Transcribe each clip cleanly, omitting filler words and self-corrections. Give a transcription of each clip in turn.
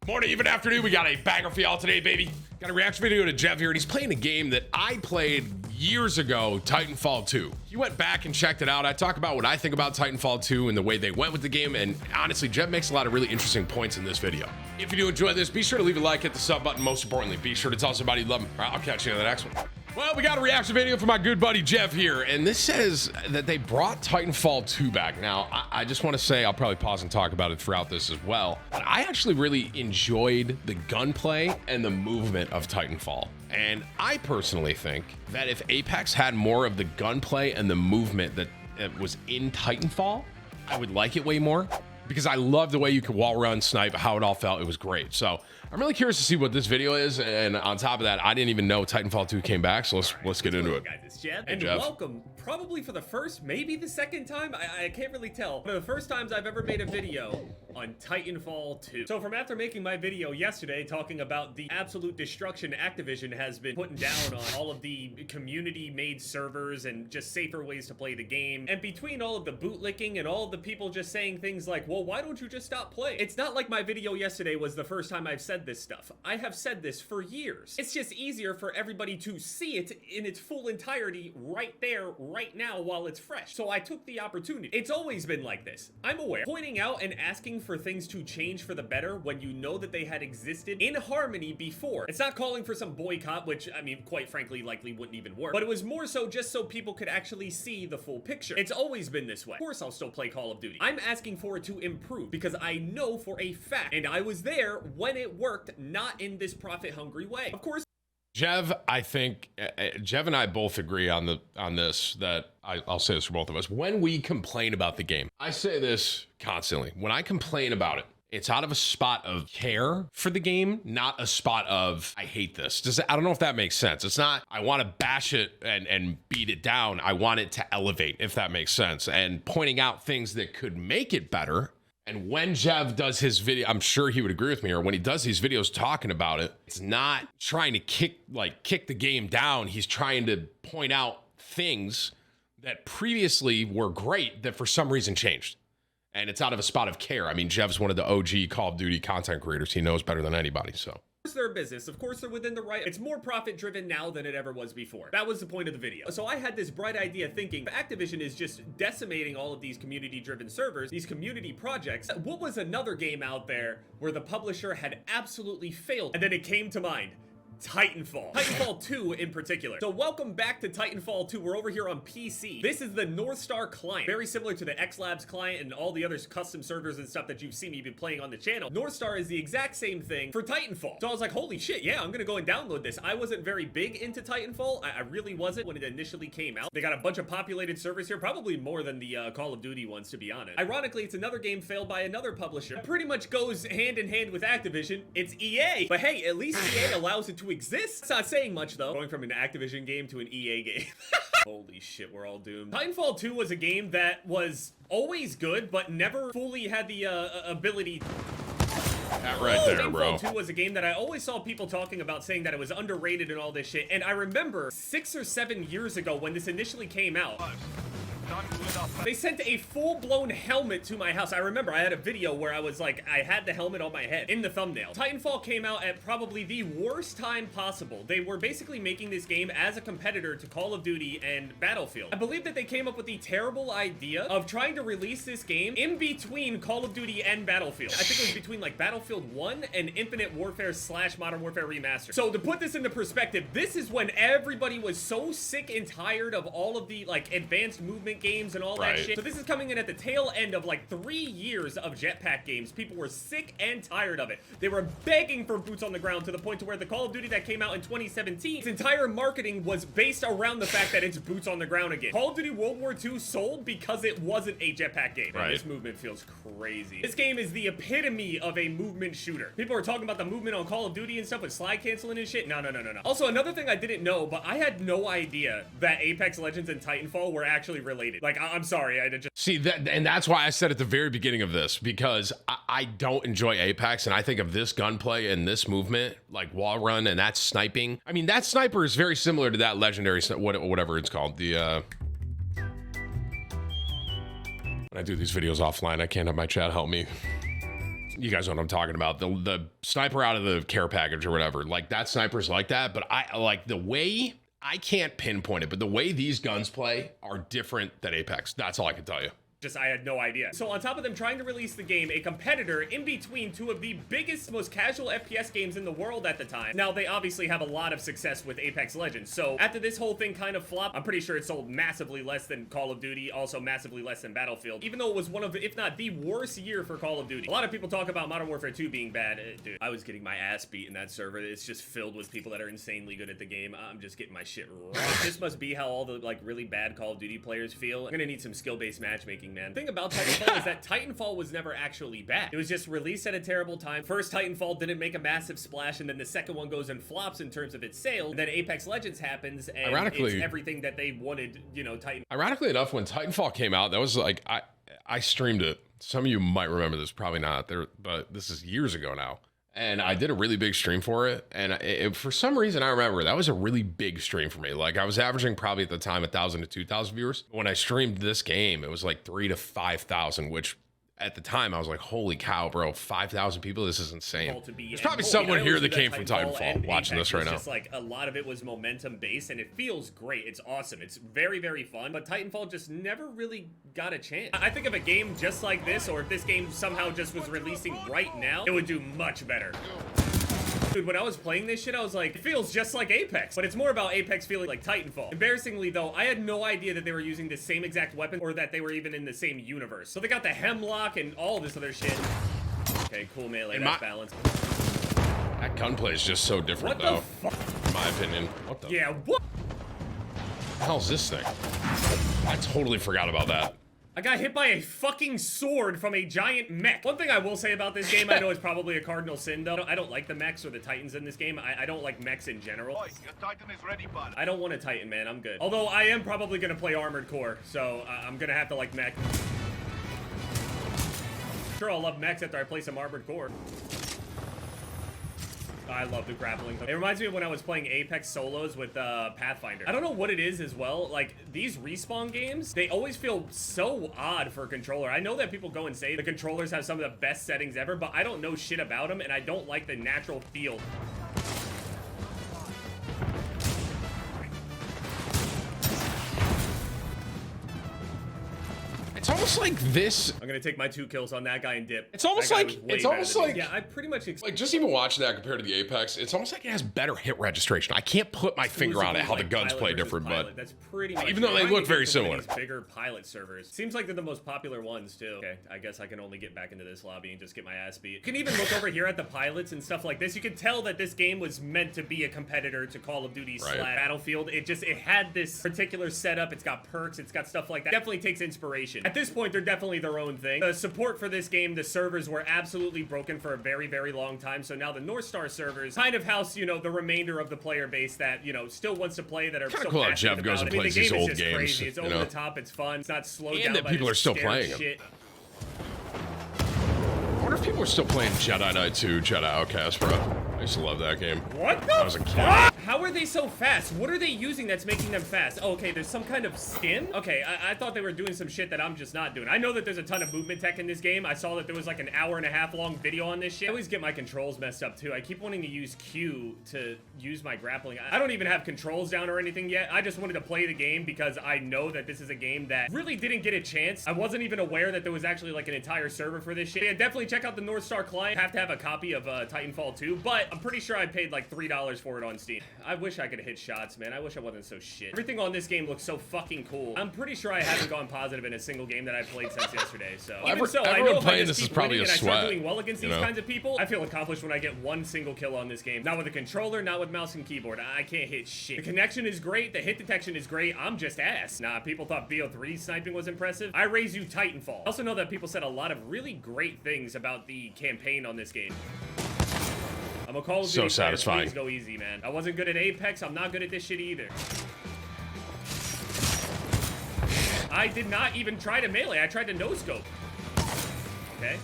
Morning, even afternoon, we got a banger for y'all today, baby. Got a reaction video to Jeff here, and he's playing a game that I played years ago, Titanfall 2. He went back and checked it out. I talk about what I think about Titanfall 2 and the way they went with the game, and honestly, Jeff makes a lot of really interesting points in this video. If you do enjoy this, be sure to leave a like, hit the sub button. Most importantly, be sure to tell somebody you love them. All right, I'll catch you in the next one. Well, we got a reaction video from my good buddy Jeff here, and this says that they brought Titanfall 2 back. Now, I just want to say, I'll probably pause and talk about it throughout this as well, but I actually really enjoyed the gunplay and the movement of Titanfall. And I personally think that if Apex had more of the gunplay and the movement that was in Titanfall, I would like it way more, because I love the way you could wall run, snipe, how it all felt. It was great. So I'm really curious to see what this video is. And on top of that, I didn't even know Titanfall 2 came back. So let's get into it. Guys, it's Jeff, Hey, and Jeff. welcome, probably for the first, maybe the second time, I can't really tell. One of the first times I've ever made a video on Titanfall 2. So from after making my video yesterday talking about the absolute destruction Activision has been putting down on all of the community-made servers and just safer ways to play the game, and between all of the bootlicking and all of the people just saying things like, well, why don't you just stop playing? It's not like my video yesterday was the first time I've said this stuff. I have said this for years. It's just easier for everybody to see it in its full entirety right there, right now, while it's fresh. So I took the opportunity. It's always been like this. I'm aware. Pointing out and asking for things to change for the better when you know that they had existed in harmony before. It's not calling for some boycott, which, I mean, quite frankly, likely wouldn't even work. But it was more so just so people could actually see the full picture. It's always been this way. Of course, I'll still play Call of Duty. I'm asking for it to improve because I know for a fact, and I was there when it worked, not in this profit-hungry way. Of course, Jeff, I think Jeff and I both agree on this, that I'll say this for both of us. When we complain about the game, I say this constantly. When I complain about it, it's out of a spot of care for the game, not a spot of, I hate this. I don't know if that makes sense. It's not, I want to bash it and beat it down. I want it to elevate, if that makes sense. And pointing out things that could make it better. And when Jeff does his video, I'm sure he would agree with me, or when he does these videos talking about it, it's not trying to kick the game down. He's trying to point out things that previously were great that for some reason changed. And it's out of a spot of care. I mean, Jeff's one of the OG Call of Duty content creators. He knows better than anybody, so. They're a business. Of course, they're within the right. It's more profit driven now than it ever was before. That was the point of the video. So I had this bright idea thinking Activision is just decimating all of these community driven servers, these community projects. What was another game out there where the publisher had absolutely failed? And then it came to mind. Titanfall. Titanfall 2 in particular. So welcome back to Titanfall 2. We're over here on PC. This is the North Star client. Very similar to the XLabs client and all the other custom servers and stuff that you've seen me be playing on the channel. North Star is the exact same thing for Titanfall. So I was like, holy shit, yeah, I'm gonna go and download this. I wasn't very big into Titanfall. I really wasn't when it initially came out. They got a bunch of populated servers here, probably more than the Call of Duty ones, to be honest. Ironically, it's another game failed by another publisher. It pretty much goes hand in hand with Activision. It's EA. But hey, at least EA allows it to exist. It's not saying much though. Going from an Activision game to an EA game. Holy shit, we're all doomed. Titanfall 2 was a game that was always good, but never fully had the ability. That right there, bro. Titanfall 2 was a game that I always saw people talking about, saying that it was underrated and all this shit. And I remember 6 or 7 years ago when this initially came out, they sent a full-blown helmet to my house. I remember I had a video where I was like, I had the helmet on my head in the thumbnail. Titanfall came out at probably the worst time possible. They were basically making this game as a competitor to Call of Duty and Battlefield. I believe that they came up with the terrible idea of trying to release this game in between Call of Duty and Battlefield. I think it was between like Battlefield 1 and Infinite Warfare / Modern Warfare Remastered. So to put this into perspective, this is when everybody was so sick and tired of all of the like advanced movement games and all that shit. So this is coming in at the tail end of like 3 years of jetpack games. People were sick and tired of it. They were begging for boots on the ground to the point to where the Call of Duty that came out in 2017, its entire marketing was based around the fact that it's boots on the ground again. Call of Duty World War II sold because it wasn't a jetpack game. And this movement feels crazy. This game is the epitome of a movement shooter. People are talking about the movement on Call of Duty and stuff with slide canceling and shit. No. Also, another thing I didn't know, but I had no idea that Apex Legends and Titanfall were actually related. Like, I'm sorry, I just... See, and that's why I said at the very beginning of this, because I don't enjoy Apex, and I think of this gunplay and this movement, like wall run and that sniping. I mean, that sniper is very similar to that legendary, whatever it's called. When I do these videos offline, I can't have my chat help me. you guys know what I'm talking about. The sniper out of the care package or whatever. Like that sniper's like that, but I like the way, I can't pinpoint it, but the way these guns play are different than Apex. That's all I can tell you. I had no idea. So on top of them trying to release the game, a competitor in between two of the biggest, most casual FPS games in the world at the time. Now, they obviously have a lot of success with Apex Legends. So after this whole thing kind of flopped, I'm pretty sure it sold massively less than Call of Duty, also massively less than Battlefield, even though it was one of, if not the worst year for Call of Duty. A lot of people talk about Modern Warfare 2 being bad. Dude, I was getting my ass beat in that server. It's just filled with people that are insanely good at the game. I'm just getting my shit rocked. This must be how all the like really bad Call of Duty players feel. I'm gonna need some skill-based matchmaking, man. The thing about Titanfall is that Titanfall was never actually bad. It was just released at a terrible time. First Titanfall didn't make a massive splash, and then the second one goes and flops in terms of its sales. And then Apex Legends happens, and it's everything that they wanted, you know, Titan. Ironically enough, when Titanfall came out, that was like, I streamed it. Some of you might remember this, probably not, but this is years ago now. And I did a really big stream for it. And for some reason, I remember that was a really big stream for me. Like I was averaging probably at the time 1,000 to 2,000 viewers. When I streamed this game, it was like 3,000 to 5,000, which at the time I was like, holy cow, bro, 5,000 people. This is insane. There's probably someone here that came from Titanfall watching this right now. Just like a lot of it was momentum based, and it feels great. It's awesome. It's very, very fun. But Titanfall just never really got a chance. I think if a game just like this, or if this game somehow just was releasing right now, it would do much better. Dude, when I was playing this shit, I was like, it feels just like Apex, but it's more about Apex feeling like Titanfall. Embarrassingly though, I had no idea that they were using the same exact weapon or that they were even in the same universe. So they got the hemlock and all this other shit. Okay, cool melee, that's balanced. That gunplay is just so different though, in my opinion. What the? Yeah, what? What the hell is this thing? I totally forgot about that. I got hit by a fucking sword from a giant mech. One thing I will say about this game, I know it's probably a cardinal sin though. I don't like the mechs or the titans in this game. I don't like mechs in general. Boys, your Titan is ready, bud. I don't want a titan, man. I'm good. Although I am probably gonna play armored core, so I'm gonna have to like mech. Sure, I'll love mechs after I play some armored core. I love the grappling. It reminds me of when I was playing Apex solos with Pathfinder. I don't know what it is as well. Like, these Respawn games, they always feel so odd for a controller. I know that people go and say the controllers have some of the best settings ever, but I don't know shit about them, and I don't like the natural feel. It's almost like this. I'm gonna take my 2 kills on that guy and dip. It's almost like, yeah, I pretty much like just even watching that compared to the Apex, it's almost like it has better hit registration. I can't put my finger on it how the guns play different, but that's pretty much even though they look very similar. Bigger pilot servers. Seems like they're the most popular ones too. Okay, I guess I can only get back into this lobby and just get my ass beat. You can even look over here at the pilots and stuff like this. You can tell that this game was meant to be a competitor to Call of Duty / Battlefield. It had this particular setup. It's got perks. It's got stuff like that. Definitely takes inspiration. At this point, they're definitely their own thing. The support for this game, the servers were absolutely broken for a very, very long time. So now the North Star servers kind of house, you know, the remainder of the player base that, you know, still wants to play, that are so cool how passionate Jeff goes about and it. plays The game these is old just games. crazy. It's over the top. It's fun. It's not slowed down that by people this are still scary playing shit. I wonder if people are still playing Jedi Knight 2, Jedi Outcast, bro. I used to love that game. What the I was a kid. How are they so fast? What are they using that's making them fast? Oh, okay, there's some kind of skin? Okay, I thought they were doing some shit that I'm just not doing. I know that there's a ton of movement tech in this game. I saw that there was like an 1.5 hour long video on this shit. I always get my controls messed up too. I keep wanting to use Q to use my grappling. I don't even have controls down or anything yet. I just wanted to play the game because I know that this is a game that really didn't get a chance. I wasn't even aware that there was actually like an entire server for this shit. Yeah, definitely check out the North Star client. Have to have a copy of Titanfall 2, but I'm pretty sure I paid like $3 for it on Steam. I wish I could hit shots, man. I wish I wasn't so shit. Everything on this game looks so fucking cool. I'm pretty sure I haven't gone positive in a single game that I've played since yesterday, so. I know if I just keep winning and I start doing well against these kinds of people, I feel accomplished when I get 1 single kill on this game. Not with a controller, not with mouse and keyboard. I can't hit shit. The connection is great, the hit detection is great, I'm just ass. Nah, people thought BO3 sniping was impressive. I raise you Titanfall. I also know that people said a lot of really great things about the campaign on this game. I'm a Call of Duty so player. satisfying. Please go easy, man. I wasn't good at Apex. I'm not good at this shit either. I did not even try to melee. I tried to no-scope. Okay.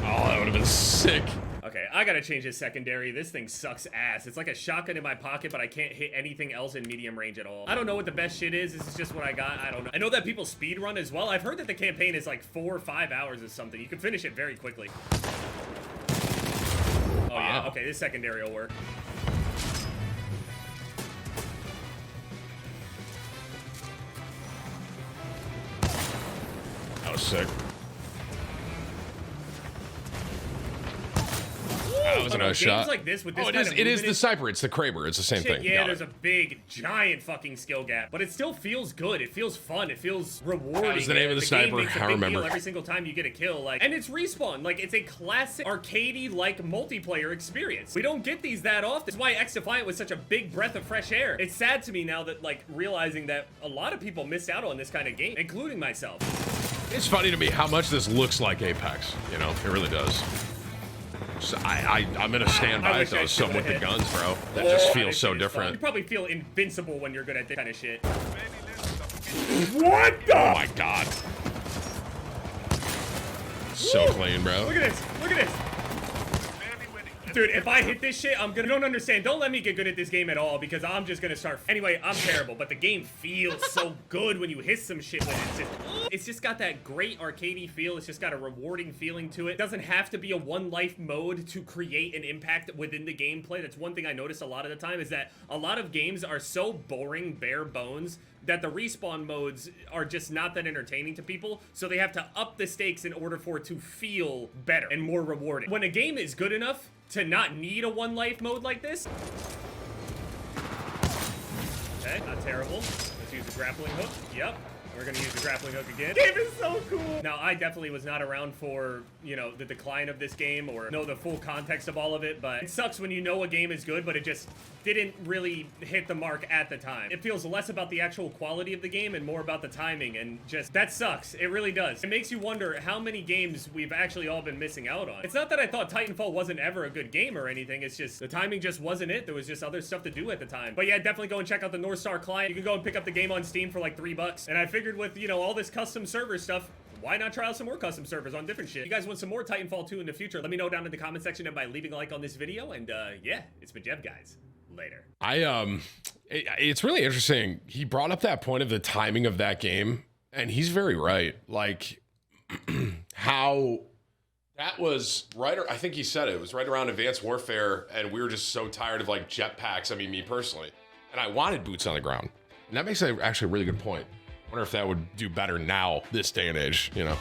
Oh, that would have been sick. Okay, I gotta change this secondary. This thing sucks ass. It's like a shotgun in my pocket, but I can't hit anything else in medium range at all. I don't know what the best shit is. This is just what I got. I don't know. I know that people speed run as well. I've heard that the campaign is like 4 or 5 hours or something. You can finish it very quickly. Oh yeah, okay, this secondary will work. That was sick. That was a nice shot. Like this with this it is the Sniper. It's the Kraber. It's the same thing. Yeah, there's a big, giant fucking skill gap, but it still feels good. It feels fun. It feels rewarding. That was the name of the Sniper. I remember. Every single time you get a kill, like, and it's respawn. Like, it's a classic arcadey-like multiplayer experience. We don't get these that often. That's why X Defiant was such a big breath of fresh air. It's sad to me now that, like, realizing that a lot of people missed out on this kind of game, including myself. It's funny to me how much this looks like Apex. You know, it really does. So I'm gonna stand by it though. Some with the guns, bro. That just feels so different. You probably feel invincible when you're good at this kind of shit. What the? Oh my god. So clean, bro. Look at this. Look at this. Dude, if I hit this shit, I'm gonna... You don't understand. Don't let me get good at this game at all, because I'm just gonna start... Anyway, I'm terrible, but the game feels so good when you hit some shit when it's just got that great arcadey feel. It's just got a rewarding feeling to it. It doesn't have to be a one life mode to create an impact within the gameplay. That's one thing I notice a lot of the time, is that a lot of games are so boring, bare bones, that the respawn modes are just not that entertaining to people, so they have to up the stakes in order for it to feel better and more rewarding. When a game is good enough to not need a one life mode like this. Okay, not terrible. Let's use the grappling hook. Yep. We're gonna use the grappling hook again. Game is so cool. Now, I definitely was not around for, you know, the decline of this game or know the full context of all of it, but it sucks when you know a game is good, but it just didn't really hit the mark at the time. It feels less about the actual quality of the game and more about the timing, and just, that sucks. It really does. It makes you wonder how many games we've actually all been missing out on. It's not that I thought Titanfall wasn't ever a good game or anything, it's just the timing just wasn't it. There was just other stuff to do at the time. But yeah, definitely go and check out the North Star client. You can go and pick up the game on Steam for like $3, and I figured with, you know, all this custom server stuff, why not try out some more custom servers on different shit? If you guys want some more Titanfall 2 in the future, let me know down in the comment section and by leaving a like on this video. And yeah, it's been Jeff, guys. Later. It's really interesting. He brought up that point of the timing of that game, and he's very right. Like, how that was right, I think he said it was right around Advanced Warfare, and we were just so tired of like jetpacks. I mean, me personally, and I wanted boots on the ground, and that makes actually a really good point. I wonder if that would do better now, this day and age, you know.